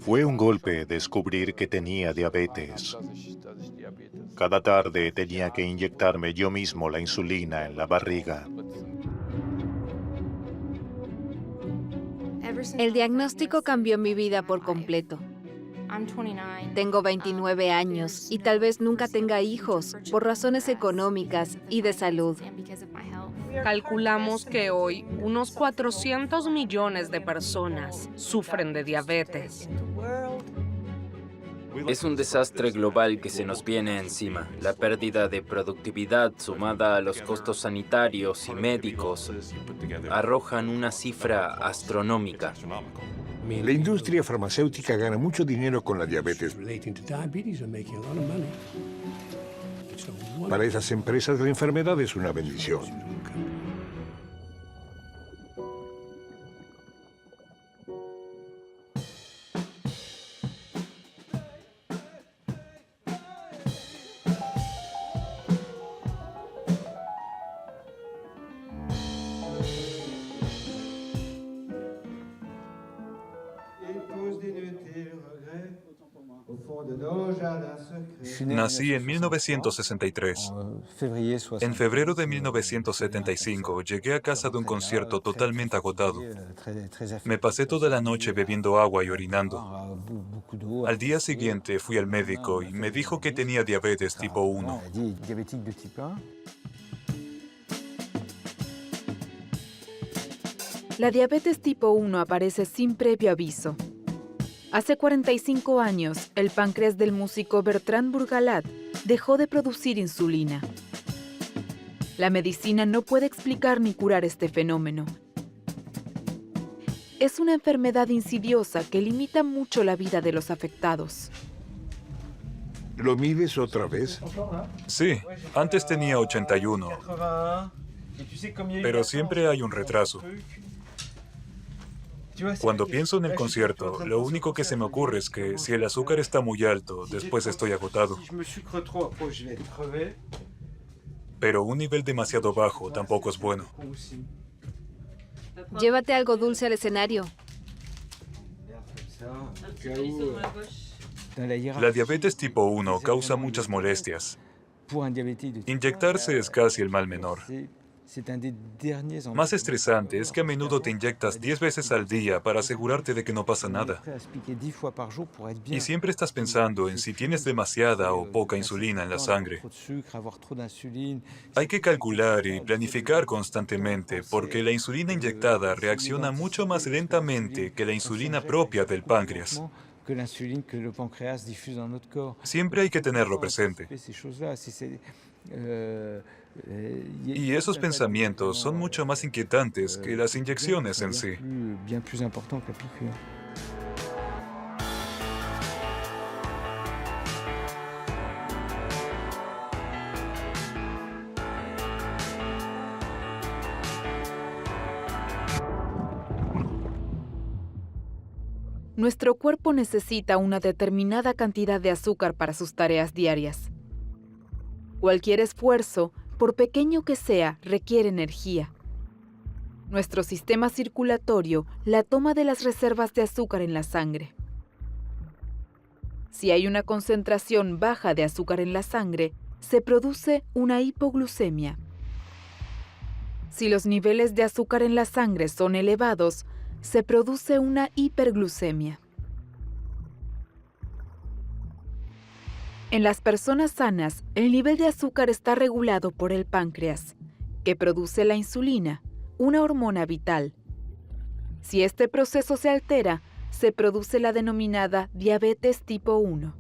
Fue un golpe descubrir que tenía diabetes. Cada tarde tenía que inyectarme yo mismo la insulina en la barriga. El diagnóstico cambió mi vida por completo. Tengo 29 años y tal vez nunca tenga hijos por razones económicas y de salud. Calculamos que hoy unos 400 millones de personas sufren de diabetes. Es un desastre global que se nos viene encima. La pérdida de productividad sumada a los costos sanitarios y médicos arrojan una cifra astronómica. La industria farmacéutica gana mucho dinero con la diabetes. Para esas empresas la enfermedad es una bendición. Nací en 1963. En febrero de 1975 llegué a casa de un concierto totalmente agotado. Me pasé toda la noche bebiendo agua y orinando. Al día siguiente fui al médico y me dijo que tenía diabetes tipo 1. La diabetes tipo 1 aparece sin previo aviso. Hace 45 años, el páncreas del músico Bertrand Burgalat dejó de producir insulina. La medicina no puede explicar ni curar este fenómeno. Es una enfermedad insidiosa que limita mucho la vida de los afectados. ¿Lo mides otra vez? Sí, antes tenía 81, pero siempre hay un retraso. Cuando pienso en el concierto, lo único que se me ocurre es que si el azúcar está muy alto, después estoy agotado. Pero un nivel demasiado bajo tampoco es bueno. Llévate algo dulce al escenario. La diabetes tipo 1 causa muchas molestias. Inyectarse es casi el mal menor. Más estresante es que a menudo te inyectas 10 veces al día para asegurarte de que no pasa nada. Y siempre estás pensando en si tienes demasiada o poca insulina en la sangre. Hay que calcular y planificar constantemente porque la insulina inyectada reacciona mucho más lentamente que la insulina propia del páncreas. Siempre hay que tenerlo presente. Y esos pensamientos son mucho más inquietantes que las inyecciones en sí. Nuestro cuerpo necesita una determinada cantidad de azúcar para sus tareas diarias. Cualquier esfuerzo, por pequeño que sea, requiere energía. Nuestro sistema circulatorio la toma de las reservas de azúcar en la sangre. Si hay una concentración baja de azúcar en la sangre, se produce una hipoglucemia. Si los niveles de azúcar en la sangre son elevados, se produce una hiperglucemia. En las personas sanas, el nivel de azúcar está regulado por el páncreas, que produce la insulina, una hormona vital. Si este proceso se altera, se produce la denominada diabetes tipo 1.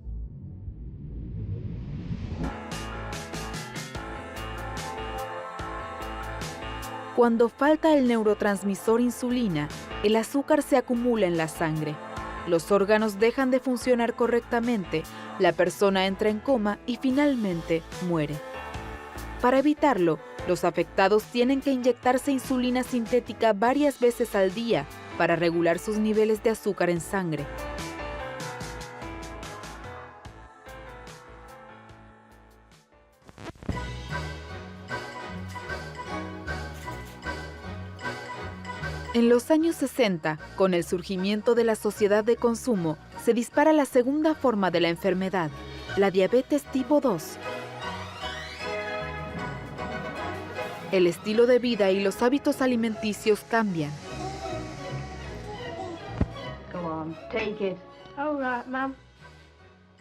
Cuando falta el neurotransmisor insulina, el azúcar se acumula en la sangre. Los órganos dejan de funcionar correctamente, la persona entra en coma y finalmente muere. Para evitarlo, los afectados tienen que inyectarse insulina sintética varias veces al día para regular sus niveles de azúcar en sangre. En los años 60, con el surgimiento de la sociedad de consumo, se dispara la segunda forma de la enfermedad, la diabetes tipo 2. El estilo de vida y los hábitos alimenticios cambian.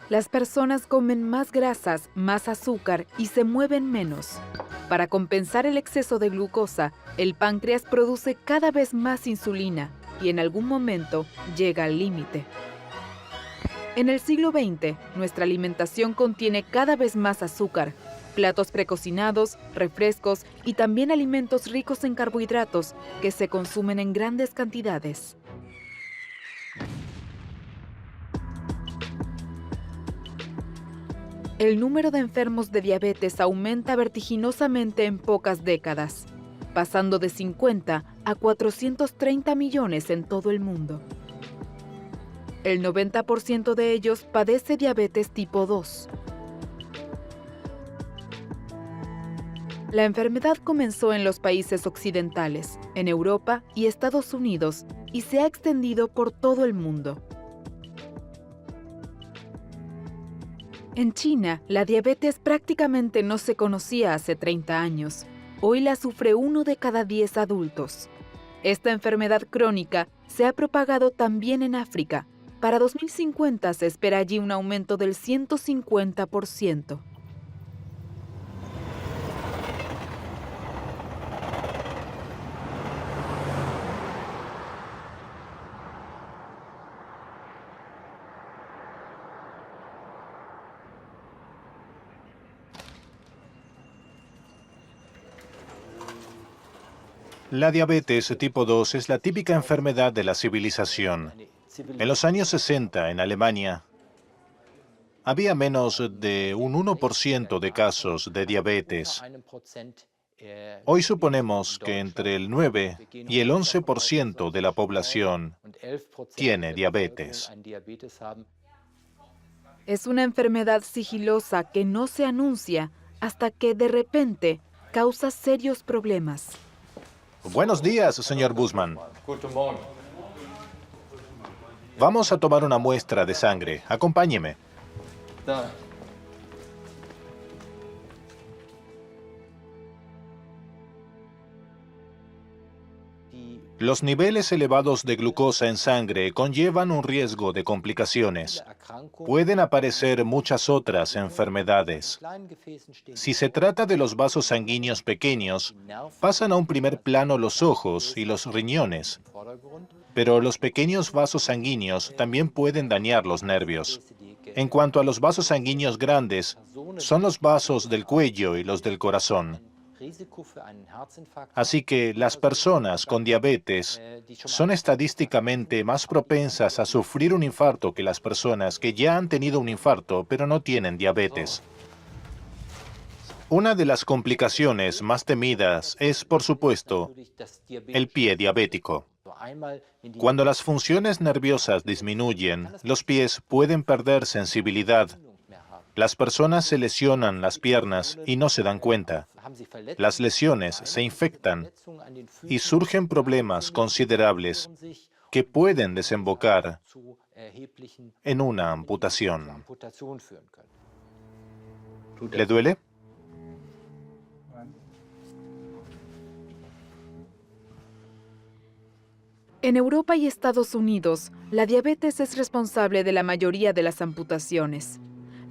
Las personas comen más grasas, más azúcar y se mueven menos. Para compensar el exceso de glucosa, el páncreas produce cada vez más insulina y en algún momento llega al límite. En el siglo XX, nuestra alimentación contiene cada vez más azúcar, platos precocinados, refrescos y también alimentos ricos en carbohidratos que se consumen en grandes cantidades. El número de enfermos de diabetes aumenta vertiginosamente en pocas décadas, pasando de 50 a 430 millones en todo el mundo. El 90% de ellos padece diabetes tipo 2. La enfermedad comenzó en los países occidentales, en Europa y Estados Unidos, y se ha extendido por todo el mundo. En China, la diabetes prácticamente no se conocía hace 30 años. Hoy la sufre 1 de cada 10 adultos. Esta enfermedad crónica se ha propagado también en África. Para 2050 se espera allí un aumento del 150%. La diabetes tipo 2 es la típica enfermedad de la civilización. En los años 60, en Alemania, había menos de un 1% de casos de diabetes. Hoy suponemos que entre el 9 y el 11% de la población tiene diabetes. Es una enfermedad sigilosa que no se anuncia hasta que de repente causa serios problemas. Buenos días, señor Bussmann. Vamos a tomar una muestra de sangre. Acompáñeme. Los niveles elevados de glucosa en sangre conllevan un riesgo de complicaciones. Pueden aparecer muchas otras enfermedades. Si se trata de los vasos sanguíneos pequeños, pasan a un primer plano los ojos y los riñones. Pero los pequeños vasos sanguíneos también pueden dañar los nervios. En cuanto a los vasos sanguíneos grandes, son los vasos del cuello y los del corazón. Así que las personas con diabetes son estadísticamente más propensas a sufrir un infarto que las personas que ya han tenido un infarto pero no tienen diabetes. Una de las complicaciones más temidas es, por supuesto, el pie diabético. Cuando las funciones nerviosas disminuyen, los pies pueden perder sensibilidad. Las personas se lesionan las piernas y no se dan cuenta. Las lesiones se infectan y surgen problemas considerables que pueden desembocar en una amputación. ¿Le duele? En Europa y Estados Unidos, la diabetes es responsable de la mayoría de las amputaciones.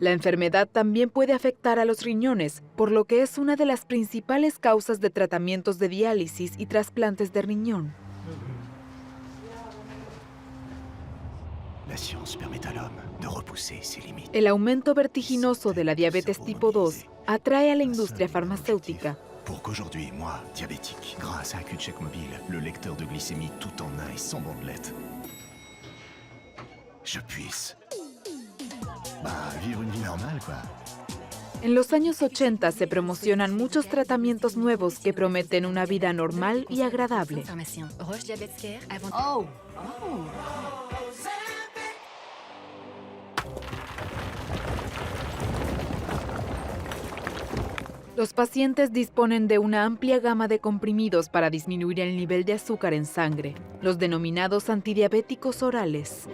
La enfermedad también puede afectar a los riñones, por lo que es una de las principales causas de tratamientos de diálisis y trasplantes de riñón. El aumento vertiginoso de la diabetes tipo 2 atrae a la industria farmacéutica. Pour qu'aujourd'hui, moi, diabétique, grâce à un cul-de-chèque mobile, le lecteur de glycémie tout en un et sans bandelette, je puisse vivre une vie normale, quoi. En los años 80 se promocionan muchos tratamientos nuevos que prometen una vida normal y agradable. Los pacientes disponen de una amplia gama de comprimidos para disminuir el nivel de azúcar en sangre, los denominados antidiabéticos orales.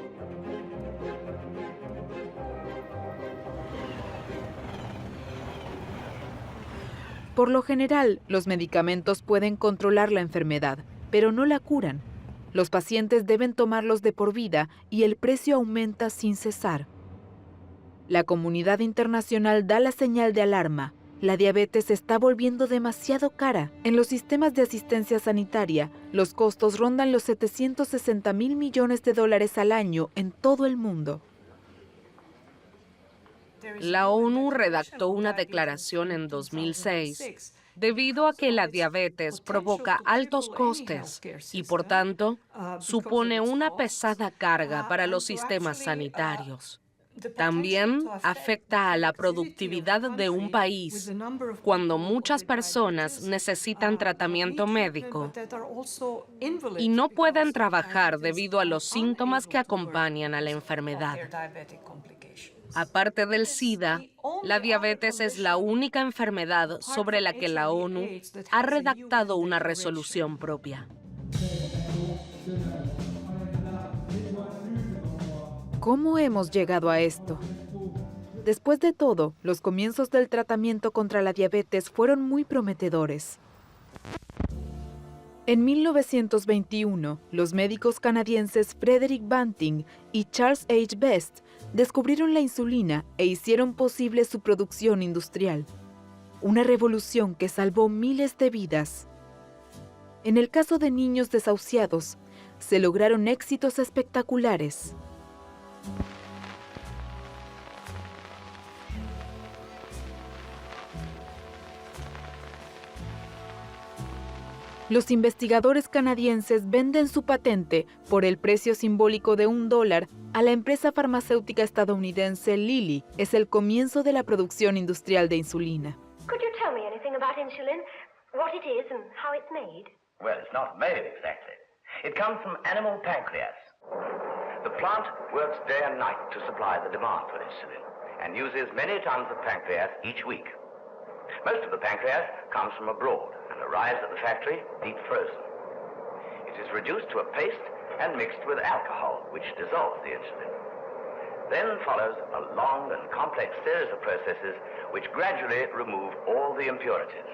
Por lo general, los medicamentos pueden controlar la enfermedad, pero no la curan. Los pacientes deben tomarlos de por vida y el precio aumenta sin cesar. La comunidad internacional da la señal de alarma. La diabetes se está volviendo demasiado cara. En los sistemas de asistencia sanitaria, los costos rondan los 760.000 millones de dólares al año en todo el mundo. La ONU redactó una declaración en 2006 debido a que la diabetes provoca altos costes y, por tanto, supone una pesada carga para los sistemas sanitarios. También afecta a la productividad de un país cuando muchas personas necesitan tratamiento médico y no pueden trabajar debido a los síntomas que acompañan a la enfermedad. Aparte del SIDA, la diabetes es la única enfermedad sobre la que la ONU ha redactado una resolución propia. ¿Cómo hemos llegado a esto? Después de todo, los comienzos del tratamiento contra la diabetes fueron muy prometedores. En 1921, los médicos canadienses Frederick Banting y Charles H. Best descubrieron la insulina e hicieron posible su producción industrial. Una revolución que salvó miles de vidas. En el caso de niños desahuciados, se lograron éxitos espectaculares. Los investigadores canadienses venden su patente por el precio simbólico de $1 a la empresa farmacéutica estadounidense Lilly. Es el comienzo de la producción industrial de insulina. Could you tell me anything about insulin? What it is and how it's made? Well, it's not made exactly. It comes from animal pancreas. The plant works day and night to supply the demand for insulin and uses many tons of pancreas each week. Most of the pancreas comes from abroad and arrives at the factory deep frozen. It is reduced to a paste and mixed with alcohol, which dissolves the insulin. Then follows a long and complex series of processes which gradually remove all the impurities.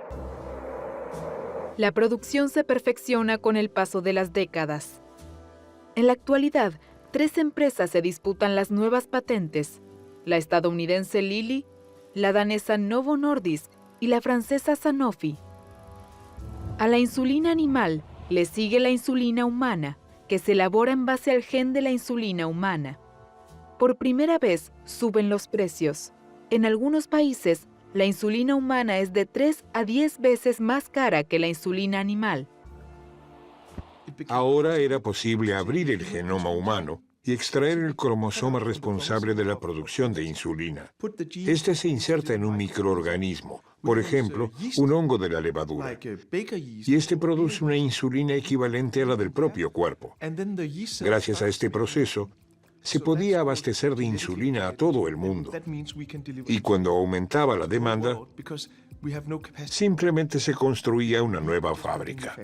La producción se perfecciona con el paso de las décadas. En la actualidad, 3 empresas se disputan las nuevas patentes: la estadounidense Lilly, la danesa Novo Nordisk y la francesa Sanofi. A la insulina animal le sigue la insulina humana, que se elabora en base al gen de la insulina humana. Por primera vez suben los precios. En algunos países, la insulina humana es de 3 a 10 veces más cara que la insulina animal. Ahora era posible abrir el genoma humano y extraer el cromosoma responsable de la producción de insulina. Este se inserta en un microorganismo, por ejemplo, un hongo de la levadura, y este produce una insulina equivalente a la del propio cuerpo. Gracias a este proceso, se podía abastecer de insulina a todo el mundo. Y cuando aumentaba la demanda, simplemente se construía una nueva fábrica.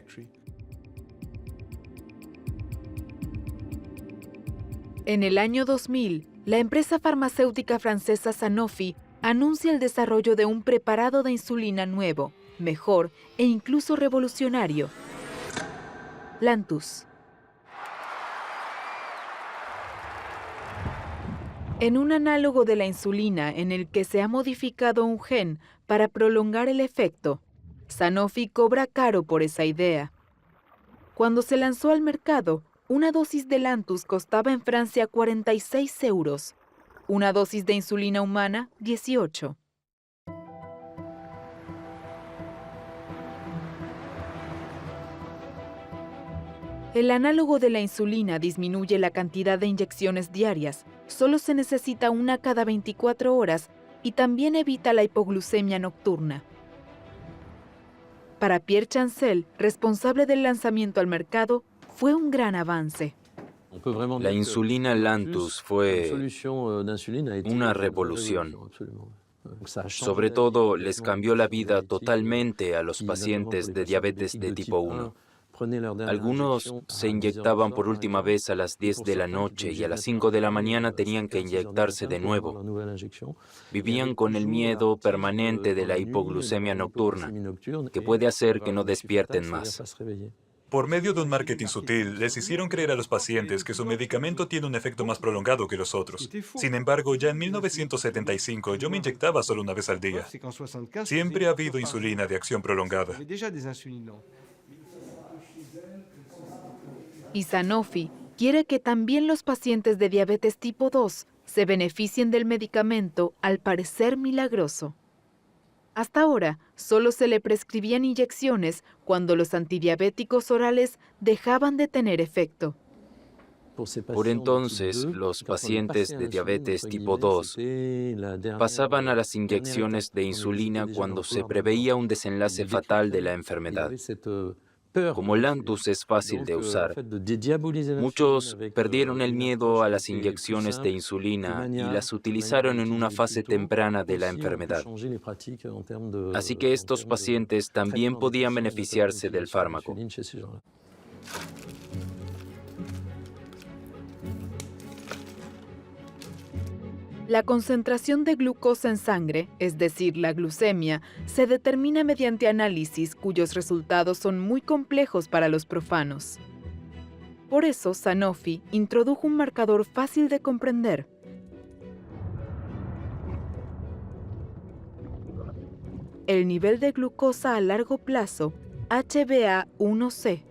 En el año 2000, la empresa farmacéutica francesa Sanofi anuncia el desarrollo de un preparado de insulina nuevo, mejor e incluso revolucionario: Lantus. En un análogo de la insulina en el que se ha modificado un gen para prolongar el efecto, Sanofi cobra caro por esa idea. Cuando se lanzó al mercado, una dosis de Lantus costaba en Francia 46 euros. Una dosis de insulina humana, 18. El análogo de la insulina disminuye la cantidad de inyecciones diarias. Solo se necesita una cada 24 horas y también evita la hipoglucemia nocturna. Para Pierre Chancel, responsable del lanzamiento al mercado, fue un gran avance. La insulina Lantus fue una revolución. Sobre todo, les cambió la vida totalmente a los pacientes de diabetes de tipo 1. Algunos se inyectaban por última vez a las 10 de la noche y a las 5 de la mañana tenían que inyectarse de nuevo. Vivían con el miedo permanente de la hipoglucemia nocturna, que puede hacer que no despierten más. Por medio de un marketing sutil, les hicieron creer a los pacientes que su medicamento tiene un efecto más prolongado que los otros. Sin embargo, ya en 1975 yo me inyectaba solo una vez al día. Siempre ha habido insulina de acción prolongada. Y Sanofi quiere que también los pacientes de diabetes tipo 2 se beneficien del medicamento, al parecer milagroso. Hasta ahora, solo se le prescribían inyecciones cuando los antidiabéticos orales dejaban de tener efecto. Por entonces, los pacientes de diabetes tipo 2 pasaban a las inyecciones de insulina cuando se preveía un desenlace fatal de la enfermedad. Como Lantus es fácil de usar, muchos perdieron el miedo a las inyecciones de insulina y las utilizaron en una fase temprana de la enfermedad. Así que estos pacientes también podían beneficiarse del fármaco. La concentración de glucosa en sangre, es decir, la glucemia, se determina mediante análisis cuyos resultados son muy complejos para los profanos. Por eso, Sanofi introdujo un marcador fácil de comprender. El nivel de glucosa a largo plazo, HbA1c.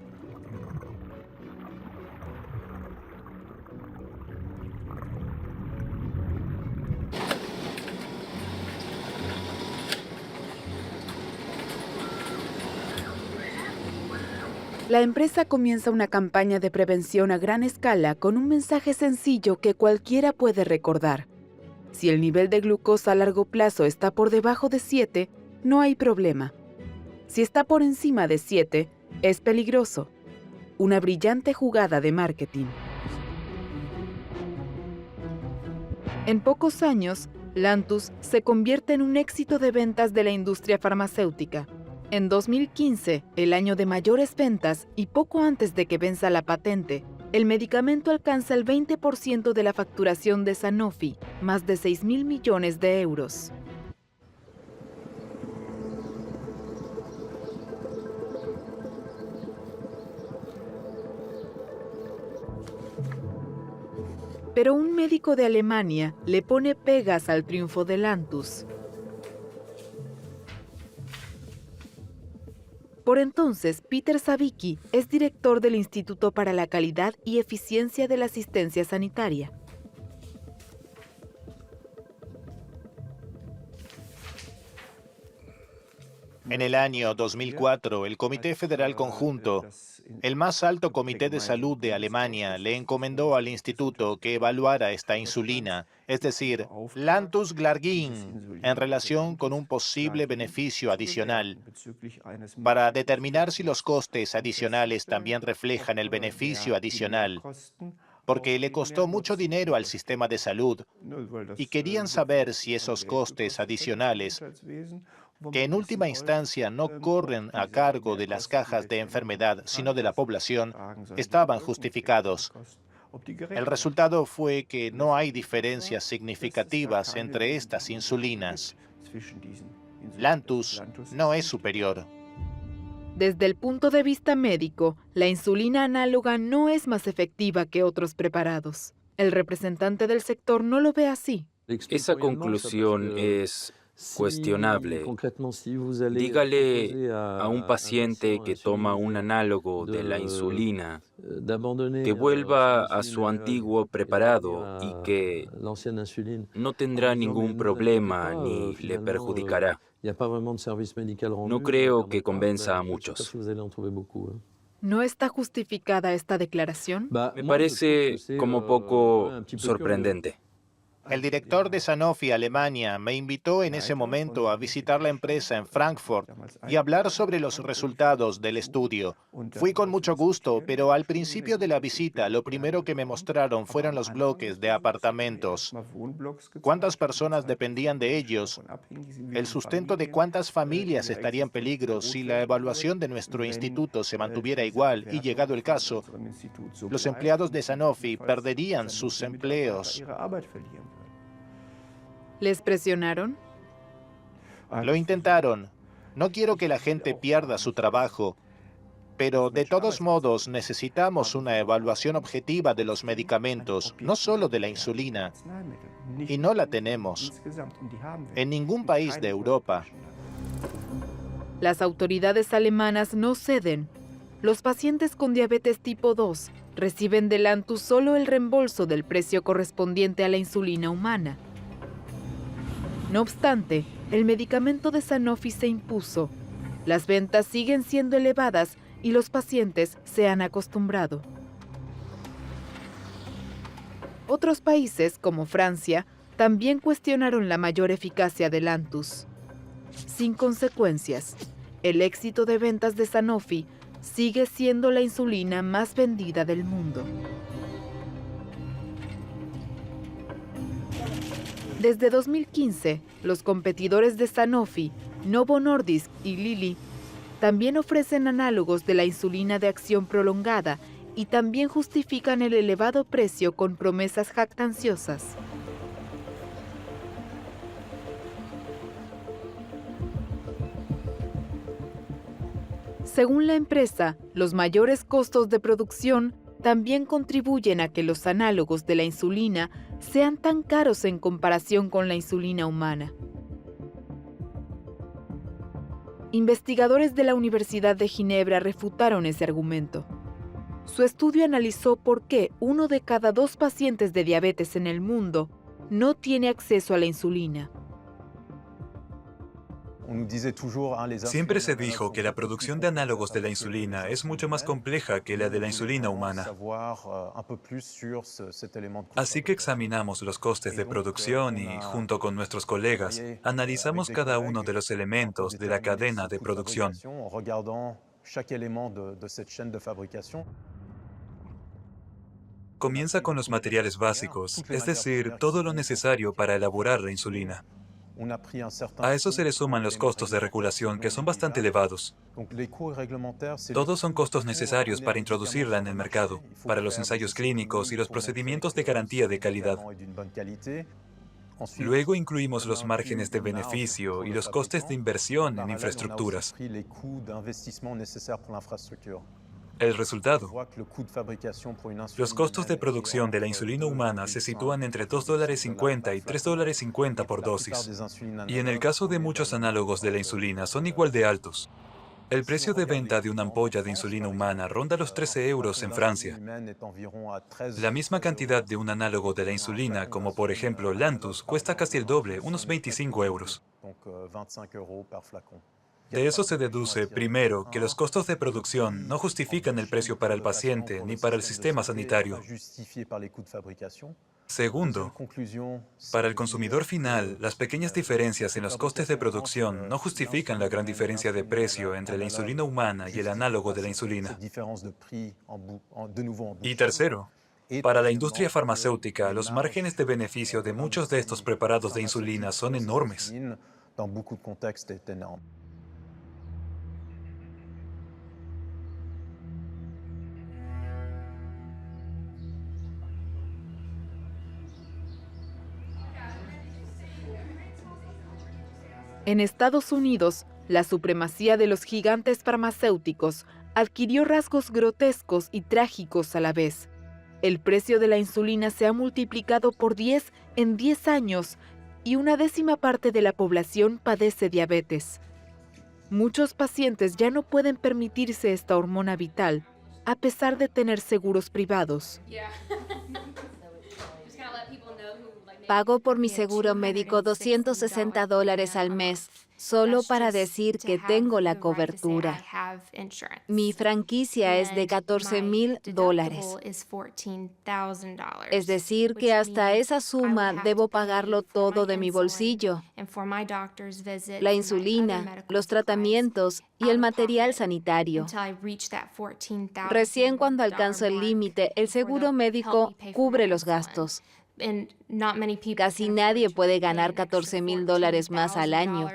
La empresa comienza una campaña de prevención a gran escala con un mensaje sencillo que cualquiera puede recordar. Si el nivel de glucosa a largo plazo está por debajo de 7, no hay problema. Si está por encima de 7, es peligroso. Una brillante jugada de marketing. En pocos años, Lantus se convierte en un éxito de ventas de la industria farmacéutica. En 2015, el año de mayores ventas y poco antes de que venza la patente, el medicamento alcanza el 20% de la facturación de Sanofi, más de 6.000 millones de euros. Pero un médico de Alemania le pone pegas al triunfo de Lantus. Por entonces, Peter Savicki es director del Instituto para la Calidad y Eficiencia de la Asistencia Sanitaria. En el año 2004, el Comité Federal Conjunto, el más alto comité de salud de Alemania, le encomendó al instituto que evaluara esta insulina, es decir, Lantus Glargine, en relación con un posible beneficio adicional, para determinar si los costes adicionales también reflejan el beneficio adicional, porque le costó mucho dinero al sistema de salud y querían saber si esos costes adicionales, que en última instancia no corren a cargo de las cajas de enfermedad, sino de la población, estaban justificados. El resultado fue que no hay diferencias significativas entre estas insulinas. Lantus no es superior. Desde el punto de vista médico, la insulina análoga no es más efectiva que otros preparados. El representante del sector no lo ve así. Esa conclusión es cuestionable. Dígale a un paciente que toma un análogo de la insulina que vuelva a su antiguo preparado y que no tendrá ningún problema ni le perjudicará. No creo que convenza a muchos. ¿No está justificada esta declaración? Me parece como poco sorprendente. El director de Sanofi Alemania me invitó en ese momento a visitar la empresa en Frankfurt y hablar sobre los resultados del estudio. Fui con mucho gusto, pero al principio de la visita lo primero que me mostraron fueron los bloques de apartamentos. ¿Cuántas personas dependían de ellos? El sustento de cuántas familias estaría en peligro si la evaluación de nuestro instituto se mantuviera igual y, llegado el caso, los empleados de Sanofi perderían sus empleos. ¿Les presionaron? Lo intentaron. No quiero que la gente pierda su trabajo, pero de todos modos necesitamos una evaluación objetiva de los medicamentos, no solo de la insulina. Y no la tenemos en ningún país de Europa. Las autoridades alemanas no ceden. Los pacientes con diabetes tipo 2 reciben del Lantus solo el reembolso del precio correspondiente a la insulina humana. No obstante, el medicamento de Sanofi se impuso. Las ventas siguen siendo elevadas y los pacientes se han acostumbrado. Otros países, como Francia, también cuestionaron la mayor eficacia del Lantus. Sin consecuencias, el éxito de ventas de Sanofi sigue siendo la insulina más vendida del mundo. Desde 2015, los competidores de Sanofi, Novo Nordisk y Lilly, también ofrecen análogos de la insulina de acción prolongada y también justifican el elevado precio con promesas jactanciosas. Según la empresa, los mayores costos de producción también contribuyen a que los análogos de la insulina sean tan caros en comparación con la insulina humana. Investigadores de la Universidad de Ginebra refutaron ese argumento. Su estudio analizó por qué 1 de cada 2 pacientes de diabetes en el mundo no tiene acceso a la insulina. Siempre se dijo que la producción de análogos de la insulina es mucho más compleja que la de la insulina humana. Así que examinamos los costes de producción y, junto con nuestros colegas, analizamos cada uno de los elementos de la cadena de producción. Comienza con los materiales básicos, es decir, todo lo necesario para elaborar la insulina. A eso se le suman los costos de regulación, que son bastante elevados. Todos son costos necesarios para introducirla en el mercado, para los ensayos clínicos y los procedimientos de garantía de calidad. Luego incluimos los márgenes de beneficio y los costes de inversión en infraestructuras. El resultado. Los costos de producción de la insulina humana se sitúan entre $2.50 y $3.50 por dosis. Y en el caso de muchos análogos de la insulina son igual de altos. El precio de venta de una ampolla de insulina humana ronda los 13 euros en Francia. La misma cantidad de un análogo de la insulina, como por ejemplo Lantus, cuesta casi el doble, unos 25 euros. De eso se deduce, primero, que los costos de producción no justifican el precio para el paciente ni para el sistema sanitario. Segundo, para el consumidor final, las pequeñas diferencias en los costes de producción no justifican la gran diferencia de precio entre la insulina humana y el análogo de la insulina. Y tercero, para la industria farmacéutica, los márgenes de beneficio de muchos de estos preparados de insulina son enormes. En Estados Unidos, la supremacía de los gigantes farmacéuticos adquirió rasgos grotescos y trágicos a la vez. El precio de la insulina se ha multiplicado por 10 en 10 años y 1/10 parte de la población padece diabetes. Muchos pacientes ya no pueden permitirse esta hormona vital, a pesar de tener seguros privados. Pago por mi seguro médico $260 al mes solo para decir que tengo la cobertura. Mi franquicia es de $14,000. Es decir, que hasta esa suma debo pagarlo todo de mi bolsillo. La insulina, los tratamientos y el material sanitario. Recién cuando alcanzo el límite, el seguro médico cubre los gastos. Casi nadie puede ganar $14,000 más al año.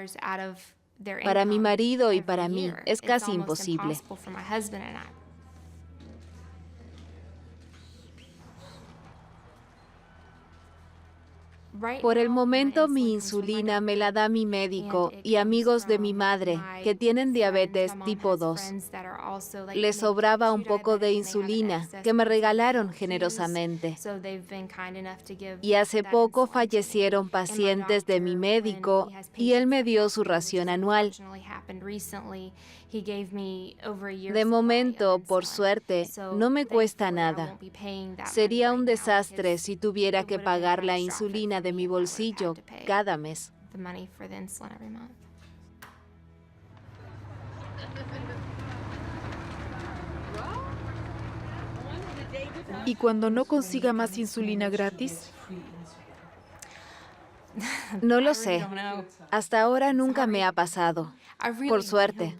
Para mi marido y para mí es casi imposible. Por el momento mi insulina me la da mi médico y amigos de mi madre que tienen diabetes tipo 2. Les sobraba un poco de insulina que me regalaron generosamente. Y hace poco fallecieron pacientes de mi médico y él me dio su ración anual. De momento, por suerte, no me cuesta nada. Sería un desastre si tuviera que pagar la insulina de mi bolsillo cada mes. ¿Y cuando no consiga más insulina gratis? No lo sé. Hasta ahora nunca me ha pasado. Por suerte.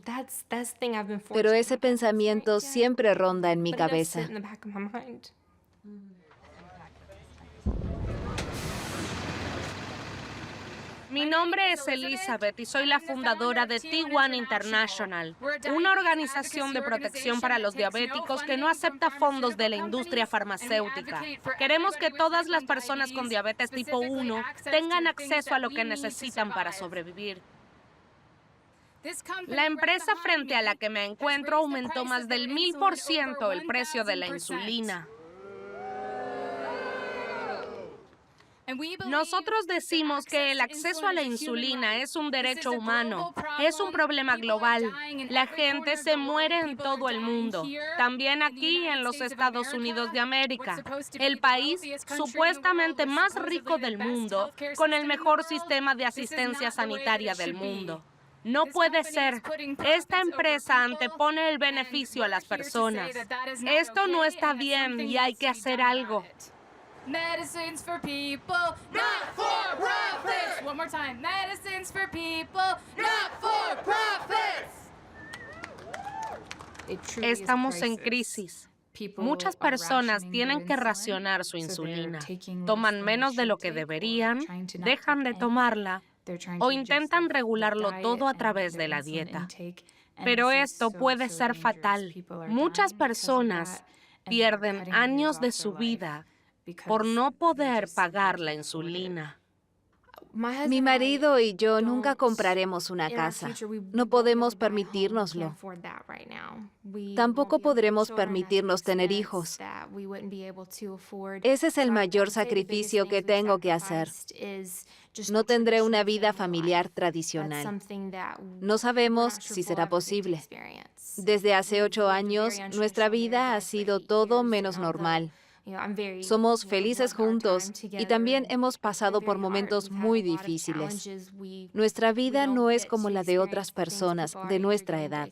Pero ese pensamiento siempre ronda en mi cabeza. Mi nombre es Elizabeth y soy la fundadora de T1 International, una organización de protección para los diabéticos que no acepta fondos de la industria farmacéutica. Queremos que todas las personas con diabetes tipo 1 tengan acceso a lo que necesitan para sobrevivir. La empresa frente a la que me encuentro aumentó más del 1000% el precio de la insulina. Nosotros decimos que el acceso a la insulina es un derecho humano, es un problema global. La gente se muere en todo el mundo, también aquí en los Estados Unidos de América, el país supuestamente más rico del mundo, con el mejor sistema de asistencia sanitaria del mundo. No puede ser. Esta empresa antepone el beneficio a las personas. Esto no está bien y hay que hacer algo. Medicines for people, not for profits. One more time. Medicines for people, not for profits. Estamos en crisis. Muchas personas tienen que racionar su insulina. Toman menos de lo que deberían, dejan de tomarla o intentan regularlo todo a través de la dieta. Pero esto puede ser fatal. Muchas personas pierden años de su vida por no poder pagar la insulina. Mi marido y yo nunca compraremos una casa. No podemos permitírnoslo. Tampoco podremos permitirnos tener hijos. Ese es el mayor sacrificio que tengo que hacer. No tendré una vida familiar tradicional. No sabemos si será posible. Desde hace 8 años, nuestra vida ha sido todo menos normal. Somos felices juntos y también hemos pasado por momentos muy difíciles. Nuestra vida no es como la de otras personas de nuestra edad.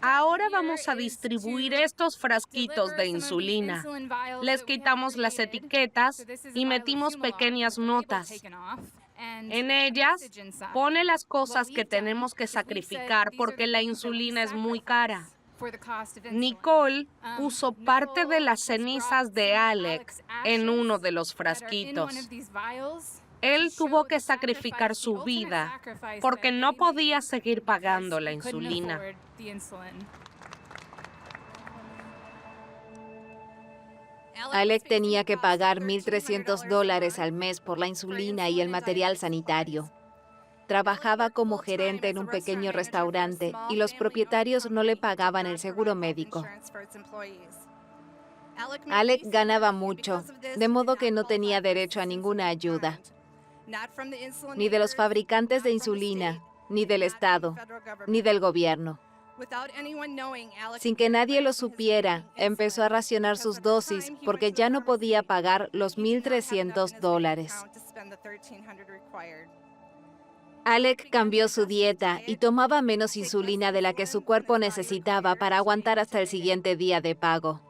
Ahora vamos a distribuir estos frasquitos de insulina. Les quitamos las etiquetas y metimos pequeñas notas. En ellas pone las cosas que tenemos que sacrificar porque la insulina es muy cara. Nicole puso parte de las cenizas de Alex en uno de los frasquitos. Él tuvo que sacrificar su vida porque no podía seguir pagando la insulina. Alec tenía que pagar $1,300 al mes por la insulina y el material sanitario. Trabajaba como gerente en un pequeño restaurante y los propietarios no le pagaban el seguro médico. Alec ganaba mucho, de modo que no tenía derecho a ninguna ayuda, ni de los fabricantes de insulina, ni del Estado, ni del gobierno. Sin que nadie lo supiera, empezó a racionar sus dosis porque ya no podía pagar los $1,300. Alec cambió su dieta y tomaba menos insulina de la que su cuerpo necesitaba para aguantar hasta el siguiente día de pago.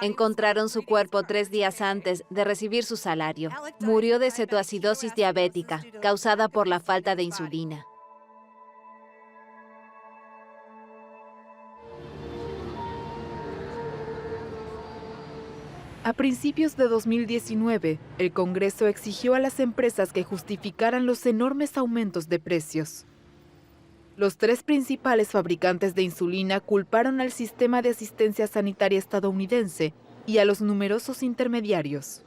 Encontraron su cuerpo 3 días antes de recibir su salario. Murió de cetoacidosis diabética, causada por la falta de insulina. A principios de 2019, el Congreso exigió a las empresas que justificaran los enormes aumentos de precios. Los 3 principales fabricantes de insulina culparon al sistema de asistencia sanitaria estadounidense y a los numerosos intermediarios.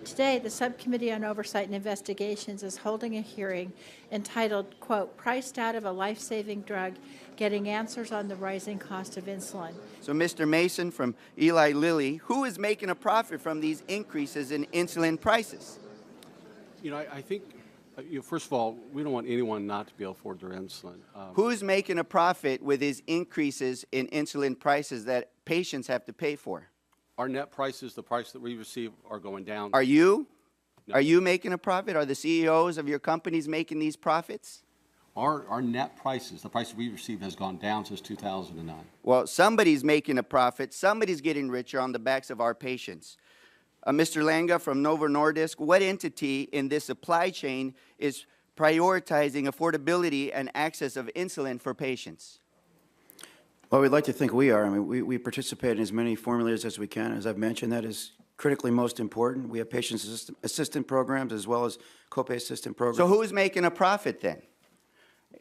Today, the Subcommittee on Oversight and Investigations is holding a hearing entitled, quote, Priced Out of a Life-Saving Drug, Getting Answers on the Rising Cost of Insulin. So, Mr. Mason from Eli Lilly, who is making a profit from these increases in insulin prices? I think, first of all, we don't want anyone not to be able to afford their insulin. Who's making a profit with these increases in insulin prices that patients have to pay for? Our net prices, the price that we receive, are going down. Are you? No. Are you making a profit? Are the CEOs of your companies making these profits? Our net prices, the price we receive, has gone down since 2009. Well, somebody's making a profit. Somebody's getting richer on the backs of our patients. Mr. Langa from Novo Nordisk, what entity in this supply chain is prioritizing affordability and access of insulin for patients? Well, we'd like to think we are. I mean, we participate in as many formulas as we can. As I've mentioned, that is critically most important. We have patient assistant programs as well as copay assistant programs. So who's making a profit then?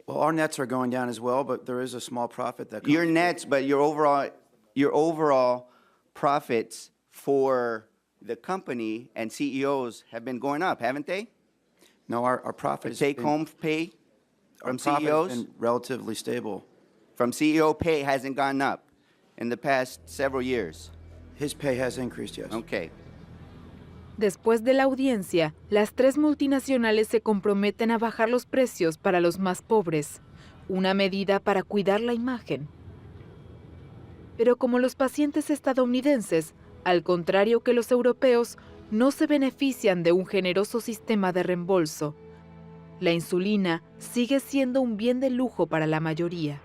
Well, our nets are going down as well, but there is a small profit that comes. Your nets, but your overall profits for the company and CEOs have been going up, haven't they? No, our profit The take-home pay from CEOs? Has been relatively stable. From CEO pay hasn't gone up in the past several years. His pay has increased, yes. Okay. Después de la audiencia, las 3 multinacionales se comprometen a bajar los precios para los más pobres, una medida para cuidar la imagen. Pero como los pacientes estadounidenses, al contrario que los europeos, no se benefician de un generoso sistema de reembolso, la insulina sigue siendo un bien de lujo para la mayoría.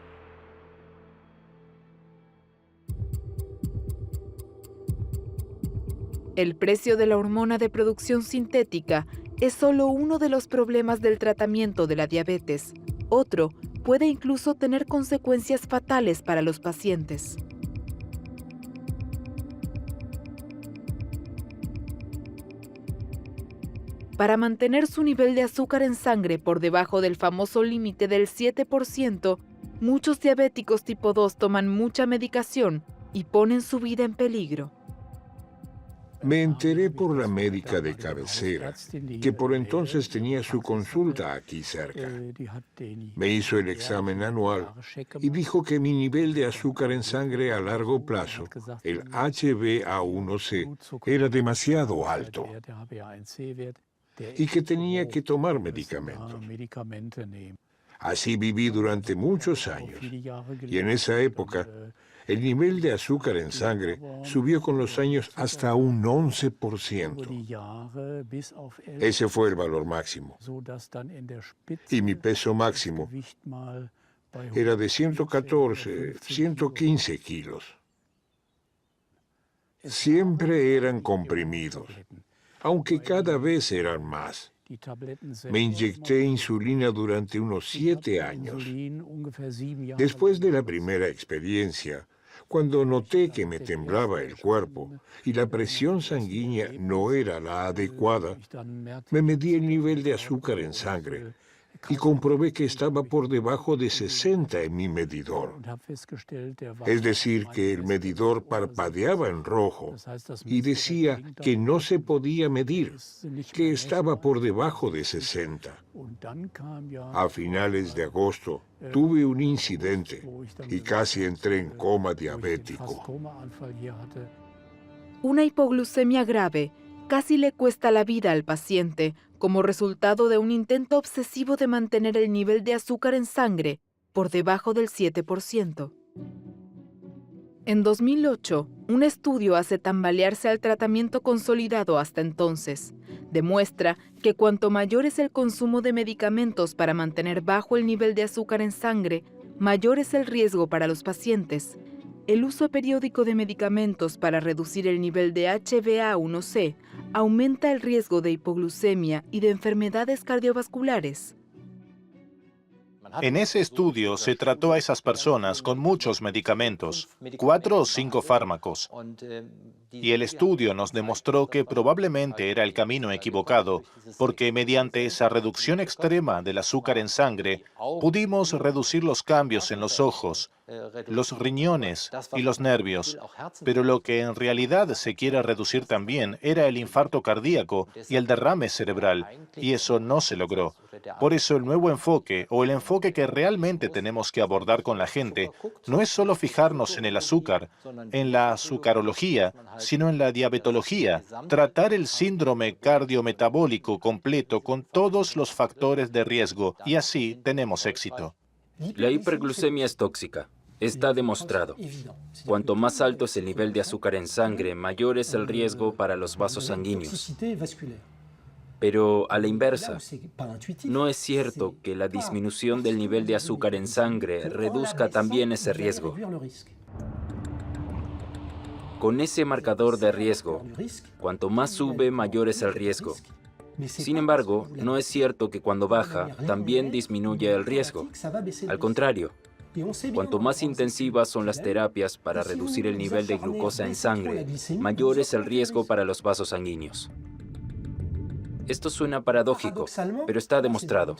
El precio de la hormona de producción sintética es solo uno de los problemas del tratamiento de la diabetes. Otro puede incluso tener consecuencias fatales para los pacientes. Para mantener su nivel de azúcar en sangre por debajo del famoso límite del 7%, muchos diabéticos tipo 2 toman mucha medicación y ponen su vida en peligro. Me enteré por la médica de cabecera, que por entonces tenía su consulta aquí cerca. Me hizo el examen anual y dijo que mi nivel de azúcar en sangre a largo plazo, el HbA1c, era demasiado alto y que tenía que tomar medicamentos. Así viví durante muchos años y en esa época el nivel de azúcar en sangre subió con los años hasta un 11%. Ese fue el valor máximo. Y mi peso máximo era de 114, 115 kilos. Siempre eran comprimidos, aunque cada vez eran más. Me inyecté insulina durante unos 7 años. Después de la primera experiencia, cuando noté que me temblaba el cuerpo y la presión sanguínea no era la adecuada, me medí el nivel de azúcar en sangre y comprobé que estaba por debajo de 60 en mi medidor. Es decir, que el medidor parpadeaba en rojo y decía que no se podía medir, que estaba por debajo de 60. A finales de agosto tuve un incidente y casi entré en coma diabético. Una hipoglucemia grave casi le cuesta la vida al paciente como resultado de un intento obsesivo de mantener el nivel de azúcar en sangre por debajo del 7%. En 2008, un estudio hace tambalearse al tratamiento consolidado hasta entonces, Demuestra que cuanto mayor es el consumo de medicamentos para mantener bajo el nivel de azúcar en sangre, mayor es el riesgo para los pacientes. El uso periódico de medicamentos para reducir el nivel de HbA1c aumenta el riesgo de hipoglucemia y de enfermedades cardiovasculares. En ese estudio se trató a esas personas con muchos medicamentos, 4 o 5 fármacos. Y el estudio nos demostró que probablemente era el camino equivocado, porque mediante esa reducción extrema del azúcar en sangre, pudimos reducir los cambios en los ojos, los riñones y los nervios. Pero lo que en realidad se quiere reducir también era el infarto cardíaco y el derrame cerebral, y eso no se logró. Por eso el nuevo enfoque, o el enfoque que realmente tenemos que abordar con la gente, no es solo fijarnos en el azúcar, en la azucarología, sino en la diabetología, tratar el síndrome cardiometabólico completo con todos los factores de riesgo, y así tenemos éxito. La hiperglucemia es tóxica. Está demostrado. Cuanto más alto es el nivel de azúcar en sangre, mayor es el riesgo para los vasos sanguíneos. Pero a la inversa, no es cierto que la disminución del nivel de azúcar en sangre reduzca también ese riesgo. Con ese marcador de riesgo, cuanto más sube, mayor es el riesgo. Sin embargo, no es cierto que cuando baja, también disminuye el riesgo. Al contrario, cuanto más intensivas son las terapias para reducir el nivel de glucosa en sangre, mayor es el riesgo para los vasos sanguíneos. Esto suena paradójico, pero está demostrado.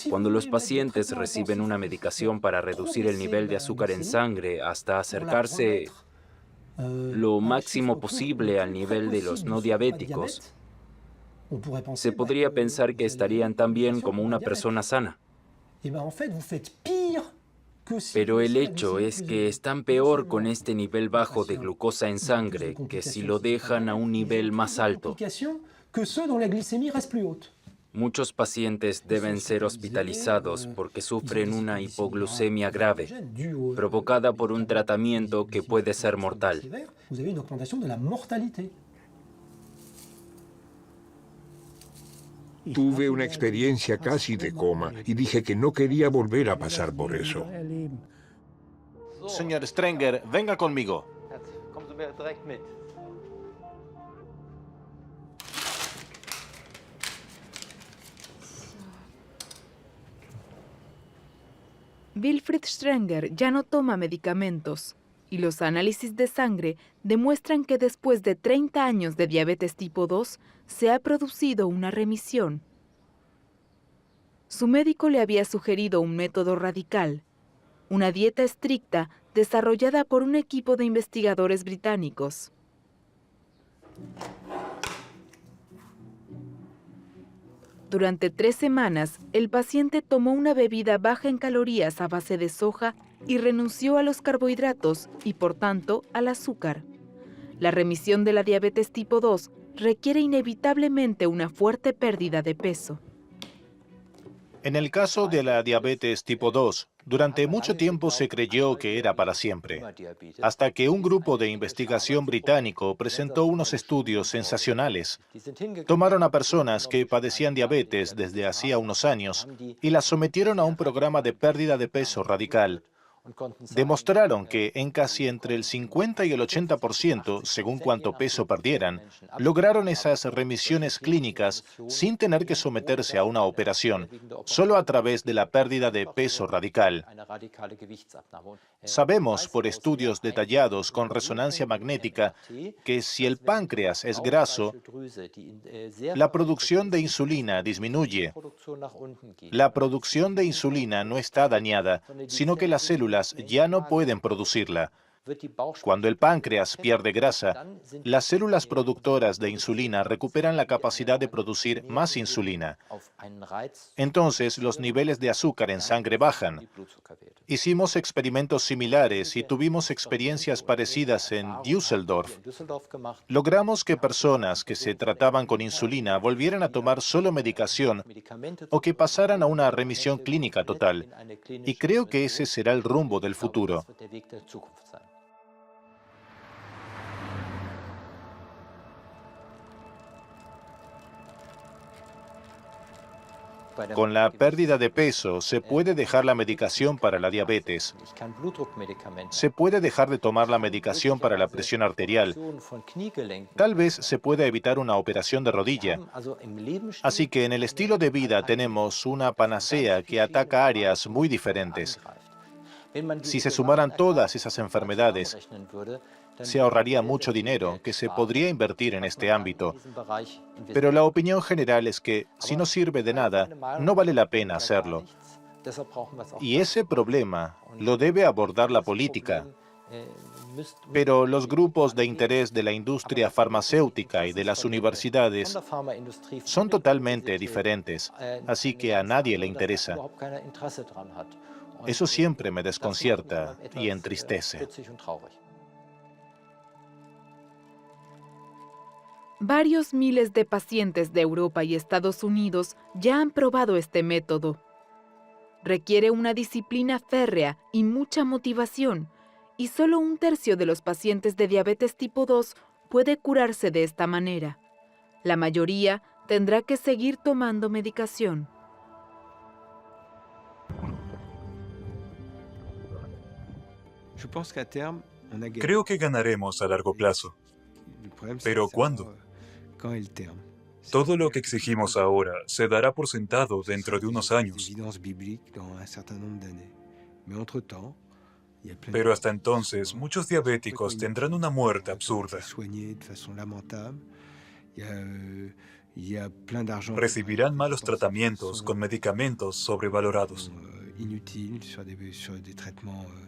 Cuando los pacientes reciben una medicación para reducir el nivel de azúcar en sangre hasta acercarse lo máximo posible al nivel de los no diabéticos, se podría pensar que estarían tan bien como una persona sana. Pero el hecho es que están peor con este nivel bajo de glucosa en sangre que si lo dejan a un nivel más alto. Muchos pacientes deben ser hospitalizados porque sufren una hipoglucemia grave, provocada por un tratamiento que puede ser mortal. Tuve una experiencia casi de coma y dije que no quería volver a pasar por eso. Señor Strenger, venga conmigo. Wilfried Strenger ya no toma medicamentos y los análisis de sangre demuestran que después de 30 años de diabetes tipo 2 se ha producido una remisión. Su médico le había sugerido un método radical, una dieta estricta desarrollada por un equipo de investigadores británicos. Durante 3 semanas, el paciente tomó una bebida baja en calorías a base de soja y renunció a los carbohidratos y, por tanto, al azúcar. La remisión de la diabetes tipo 2 requiere inevitablemente una fuerte pérdida de peso. En el caso de la diabetes tipo 2, durante mucho tiempo se creyó que era para siempre, hasta que un grupo de investigación británico presentó unos estudios sensacionales. Tomaron a personas que padecían diabetes desde hacía unos años y las sometieron a un programa de pérdida de peso radical. Demostraron que en casi entre el 50 y el 80%, según cuánto peso perdieran, lograron esas remisiones clínicas sin tener que someterse a una operación, solo a través de la pérdida de peso radical. Sabemos por estudios detallados con resonancia magnética que si el páncreas es graso, la producción de insulina disminuye. La producción de insulina no está dañada, sino que las células ya no pueden producirla. Cuando el páncreas pierde grasa, las células productoras de insulina recuperan la capacidad de producir más insulina. Entonces, los niveles de azúcar en sangre bajan. Hicimos experimentos similares y tuvimos experiencias parecidas en Düsseldorf. Logramos que personas que se trataban con insulina volvieran a tomar solo medicación o que pasaran a una remisión clínica total. Y creo que ese será el rumbo del futuro. Con la pérdida de peso se puede dejar la medicación para la diabetes. Se puede dejar de tomar la medicación para la presión arterial. Tal vez se pueda evitar una operación de rodilla. Así que en el estilo de vida tenemos una panacea que ataca áreas muy diferentes. Si se sumaran todas esas enfermedades, se ahorraría mucho dinero que se podría invertir en este ámbito. Pero la opinión general es que, si no sirve de nada, no vale la pena hacerlo. Y ese problema lo debe abordar la política. Pero los grupos de interés de la industria farmacéutica y de las universidades son totalmente diferentes, así que a nadie le interesa. Eso siempre me desconcierta y entristece. Varios miles de pacientes de Europa y Estados Unidos ya han probado este método. Requiere una disciplina férrea y mucha motivación, y solo 1/3 de los pacientes de diabetes tipo 2 puede curarse de esta manera. La mayoría tendrá que seguir tomando medicación. Creo que ganaremos a largo plazo. ¿Pero cuándo? Todo lo que exigimos ahora se dará por sentado dentro de unos años. Pero hasta entonces, muchos diabéticos tendrán una muerte absurda. Recibirán malos tratamientos con medicamentos sobrevalorados.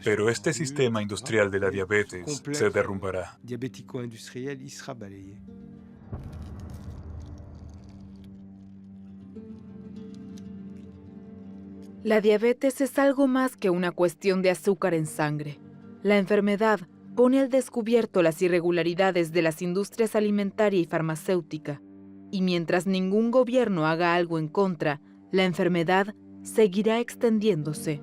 Pero este sistema industrial de la diabetes se derrumbará. La diabetes es algo más que una cuestión de azúcar en sangre. La enfermedad pone al descubierto las irregularidades de las industrias alimentaria y farmacéutica. Y mientras ningún gobierno haga algo en contra, la enfermedad seguirá extendiéndose.